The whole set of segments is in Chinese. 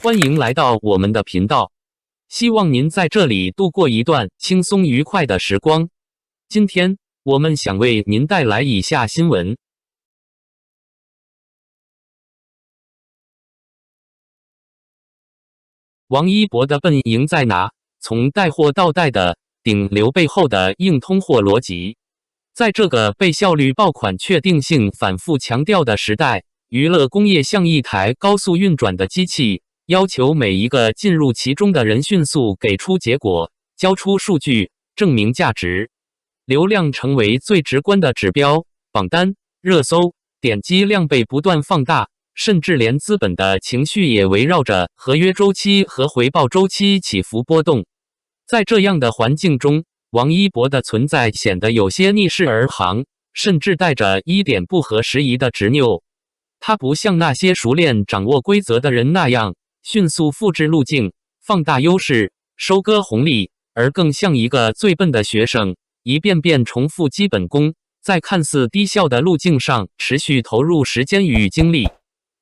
欢迎来到我们的频道，希望您在这里度过一段轻松愉快的时光。今天我们想为您带来以下新闻：王一博的笨赢在哪？从带货到带的顶流背后的硬通货逻辑。在这个被效率爆款确定性反复强调的时代，娱乐工业像一台高速运转的机器，要求每一个进入其中的人迅速给出结果，交出数据，证明价值。流量成为最直观的指标，榜单、热搜、点击量被不断放大，甚至连资本的情绪也围绕着合约周期和回报周期起伏波动。在这样的环境中，王一博的存在显得有些逆势而行，甚至带着一点不合时宜的执拗。他不像那些熟练掌握规则的人那样迅速复制路径，放大优势，收割红利，而更像一个最笨的学生，一遍遍重复基本功，在看似低效的路径上持续投入时间与精力。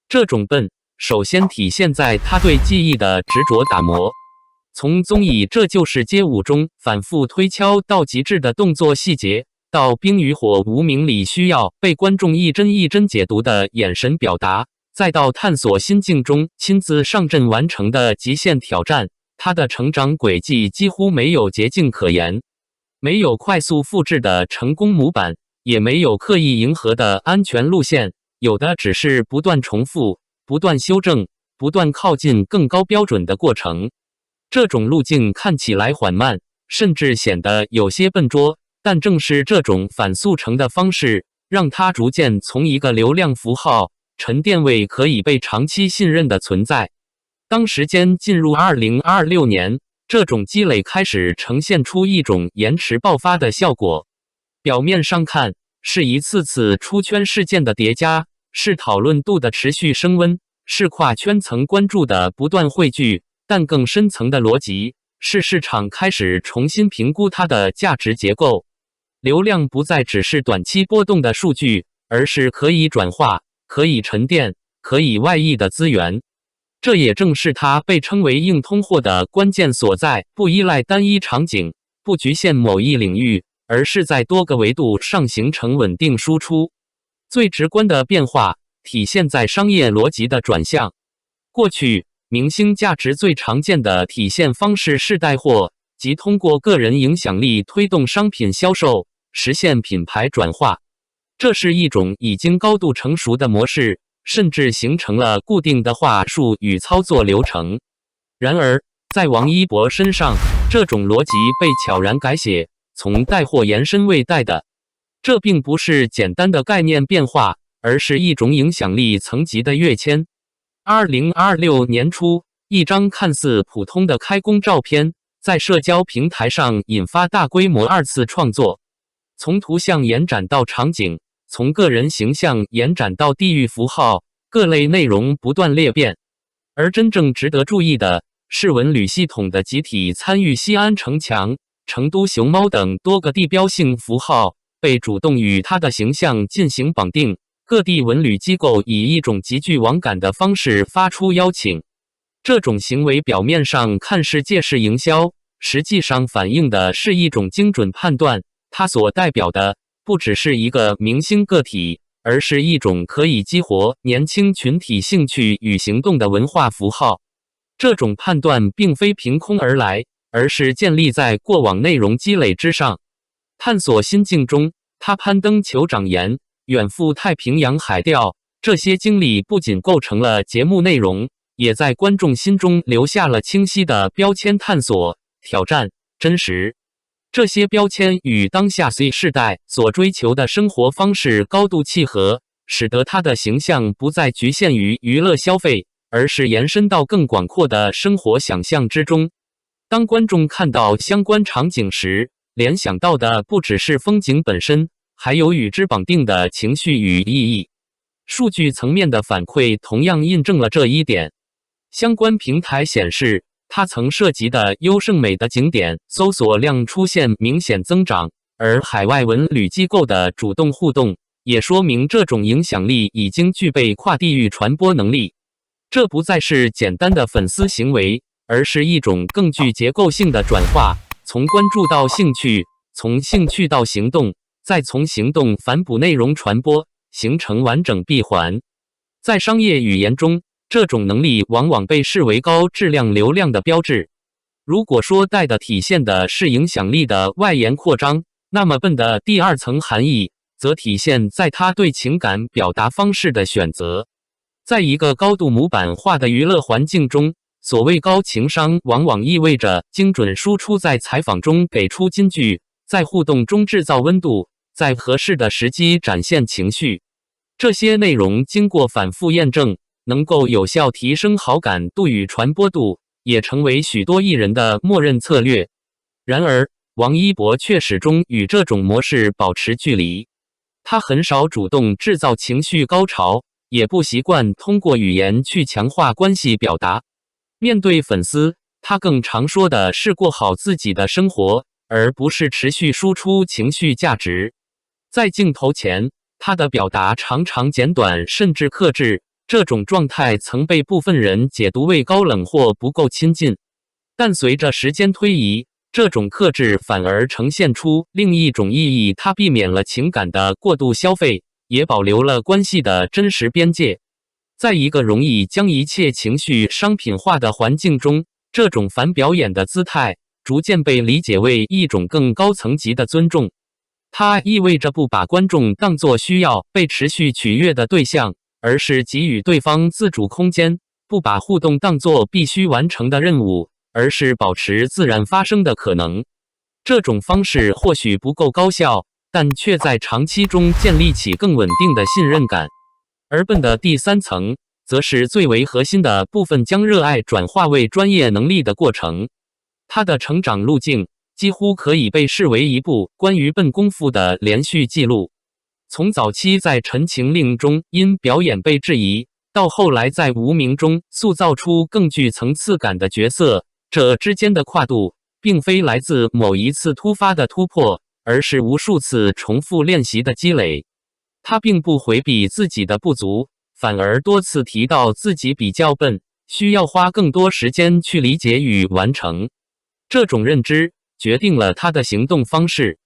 这种笨，首先体现在他对技艺的执着打磨。从综艺《这就是街舞》中反复推敲到极致的动作细节，到《冰与火》无名里需要被观众一帧一帧解读的眼神表达，再到探索心境中亲自上阵完成的极限挑战，他的成长轨迹几乎没有捷径可言。没有快速复制的成功模板，也没有刻意迎合的安全路线，有的只是不断重复、不断修正、不断靠近更高标准的过程。这种路径看起来缓慢，甚至显得有些笨拙，但正是这种反速成的方式，让它逐渐从一个流量符号沉淀为可以被长期信任的存在。当时间进入2026年，这种积累开始呈现出一种延迟爆发的效果。表面上看，是一次次出圈事件的叠加，是讨论度的持续升温，是跨圈层关注的不断汇聚，但更深层的逻辑是市场开始重新评估它的价值结构。流量不再只是短期波动的数据，而是可以转化、可以沉淀、可以外溢的资源。这也正是它被称为硬通货的关键所在，不依赖单一场景，不局限某一领域，而是在多个维度上形成稳定输出。最直观的变化体现在商业逻辑的转向。过去，明星价值最常见的体现方式是带货，即通过个人影响力推动商品销售，实现品牌转化。这是一种已经高度成熟的模式，甚至形成了固定的话术与操作流程。然而，在王一博身上，这种逻辑被悄然改写，从带货延伸为带的。这并不是简单的概念变化，而是一种影响力层级的跃迁。2026年初，一张看似普通的开工照片，在社交平台上引发大规模二次创作。从图像延展到场景，从个人形象延展到地域符号，各类内容不断裂变。而真正值得注意的是，文旅系统的集体参与，西安城墙、成都熊猫等多个地标性符号被主动与它的形象进行绑定。各地文旅机构以一种极具网感的方式发出邀请。这种行为表面上看是借势营销，实际上反映的是一种精准判断。它所代表的不只是一个明星个体，而是一种可以激活年轻群体兴趣与行动的文化符号。这种判断并非凭空而来，而是建立在过往内容积累之上。探索心境中，他攀登酋长岩，远赴太平洋海钓，这些经历不仅构成了节目内容，也在观众心中留下了清晰的标签：探索、挑战、真实。这些标签与当下 Z 世代所追求的生活方式高度契合，使得他的形象不再局限于娱乐消费，而是延伸到更广阔的生活想象之中。当观众看到相关场景时，联想到的不只是风景本身，还有与之绑定的情绪与意义。数据层面的反馈同样印证了这一点。相关平台显示，它曾涉及的优胜美的景点搜索量出现明显增长，而海外文旅机构的主动互动也说明这种影响力已经具备跨地域传播能力。这不再是简单的粉丝行为，而是一种更具结构性的转化，从关注到兴趣，从兴趣到行动，再从行动反哺内容传播，形成完整闭环。在商业语言中，这种能力往往被视为高质量流量的标志。如果说带的体现的是影响力的外延扩张，那么笨的第二层含义则体现在他对情感表达方式的选择。在一个高度模板化的娱乐环境中，所谓高情商往往意味着精准输出，在采访中给出金句，在互动中制造温度，在合适的时机展现情绪。这些内容经过反复验证，能够有效提升好感度与传播度，也成为许多艺人的默认策略。然而，王一博却始终与这种模式保持距离。他很少主动制造情绪高潮，也不习惯通过语言去强化关系表达。面对粉丝，他更常说的是过好自己的生活，而不是持续输出情绪价值。在镜头前，他的表达常常简短甚至克制，这种状态曾被部分人解读为高冷或不够亲近。但随着时间推移，这种克制反而呈现出另一种意义，它避免了情感的过度消费，也保留了关系的真实边界。在一个容易将一切情绪商品化的环境中，这种反表演的姿态逐渐被理解为一种更高层级的尊重。它意味着不把观众当作需要被持续取悦的对象，而是给予对方自主空间；不把互动当作必须完成的任务，而是保持自然发生的可能。这种方式或许不够高效，但却在长期中建立起更稳定的信任感。而笨的第三层，则是最为核心的部分，将热爱转化为专业能力的过程。它的成长路径几乎可以被视为一部关于笨功夫的连续记录。从早期在《陈情令》中因表演被质疑，到后来在《无名》中塑造出更具层次感的角色，这之间的跨度并非来自某一次突发的突破，而是无数次重复练习的积累。他并不回避自己的不足，反而多次提到自己比较笨，需要花更多时间去理解与完成。这种认知决定了他的行动方式。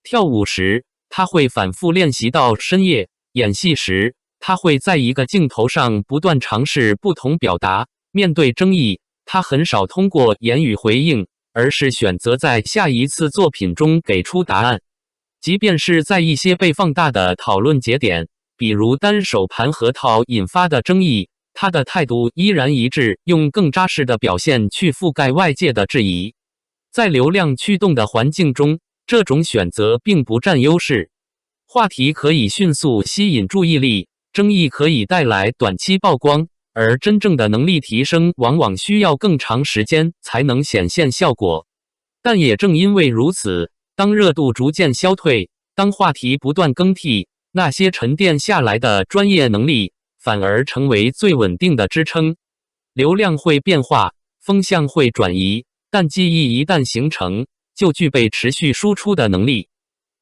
跳舞时，他会反复练习到深夜；演戏时，他会在一个镜头上不断尝试不同表达。面对争议，他很少通过言语回应，而是选择在下一次作品中给出答案。即便是在一些被放大的讨论节点，比如单手盘核桃引发的争议，他的态度依然一致，用更扎实的表现去覆盖外界的质疑。在流量驱动的环境中，这种选择并不占优势。话题可以迅速吸引注意力，争议可以带来短期曝光，而真正的能力提升往往需要更长时间才能显现效果。但也正因为如此，当热度逐渐消退，当话题不断更替，那些沉淀下来的专业能力反而成为最稳定的支撑。流量会变化，风向会转移，但记忆一旦形成，就具备持续输出的能力。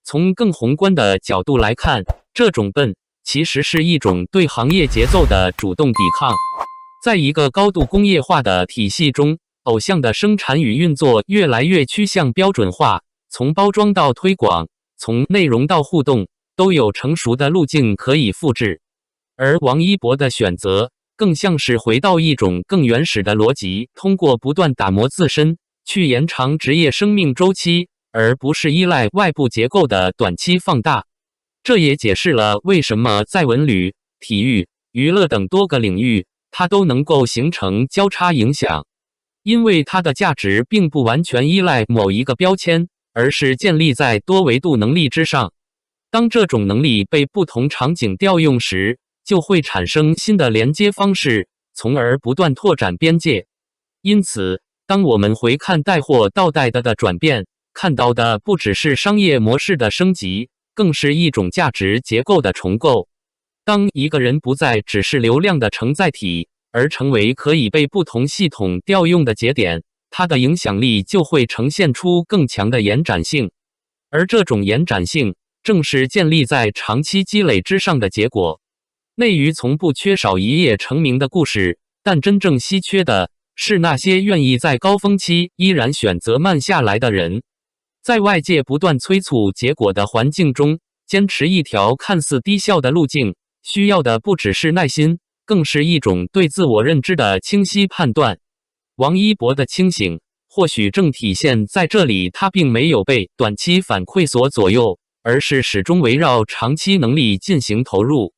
从更宏观的角度来看，这种笨其实是一种对行业节奏的主动抵抗。在一个高度工业化的体系中，偶像的生产与运作越来越趋向标准化，从包装到推广，从内容到互动，都有成熟的路径可以复制。而王一博的选择更像是回到一种更原始的逻辑，通过不断打磨自身，去延长职业生命周期，而不是依赖外部结构的短期放大。这也解释了为什么在文旅、体育、娱乐等多个领域，它都能够形成交叉影响。因为它的价值并不完全依赖某一个标签，而是建立在多维度能力之上。当这种能力被不同场景调用时，就会产生新的连接方式，从而不断拓展边界。因此，当我们回看带货到代的转变，看到的不只是商业模式的升级，更是一种价值结构的重构。当一个人不再只是流量的承载体，而成为可以被不同系统调用的节点，它的影响力就会呈现出更强的延展性。而这种延展性，正是建立在长期积累之上的结果。内娱从不缺少一夜成名的故事，但真正稀缺的是那些愿意在高峰期依然选择慢下来的人。在外界不断催促结果的环境中，坚持一条看似低效的路径，需要的不只是耐心，更是一种对自我认知的清晰判断。王一博的清醒，或许正体现在这里，他并没有被短期反馈所左右，而是始终围绕长期能力进行投入。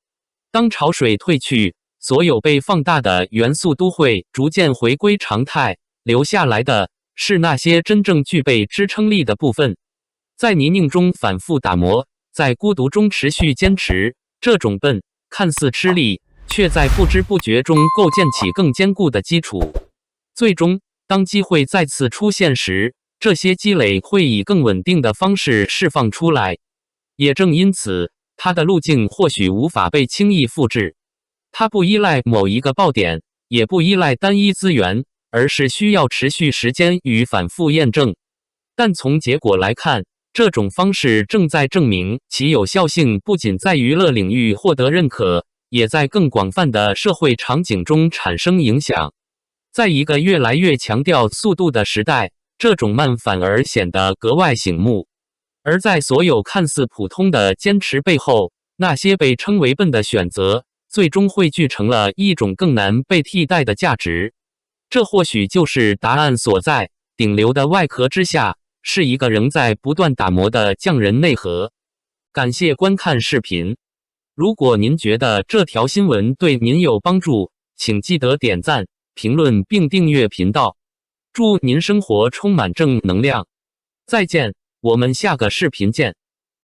当潮水退去，所有被放大的元素都会逐渐回归常态，留下来的是那些真正具备支撑力的部分。在泥泞中反复打磨，在孤独中持续坚持，这种笨看似吃力，却在不知不觉中构建起更坚固的基础。最终，当机会再次出现时，这些积累会以更稳定的方式释放出来。也正因此，它的路径或许无法被轻易复制。它不依赖某一个爆点，也不依赖单一资源，而是需要持续时间与反复验证。但从结果来看，这种方式正在证明其有效性不仅在娱乐领域获得认可，也在更广泛的社会场景中产生影响。在一个越来越强调速度的时代，这种慢反而显得格外醒目。而在所有看似普通的坚持背后，那些被称为笨的选择，最终汇聚成了一种更难被替代的价值。这或许就是答案所在，顶流的外壳之下，是一个仍在不断打磨的匠人内核。感谢观看视频。如果您觉得这条新闻对您有帮助，请记得点赞、评论并订阅频道。祝您生活充满正能量。再见，我们下个视频见。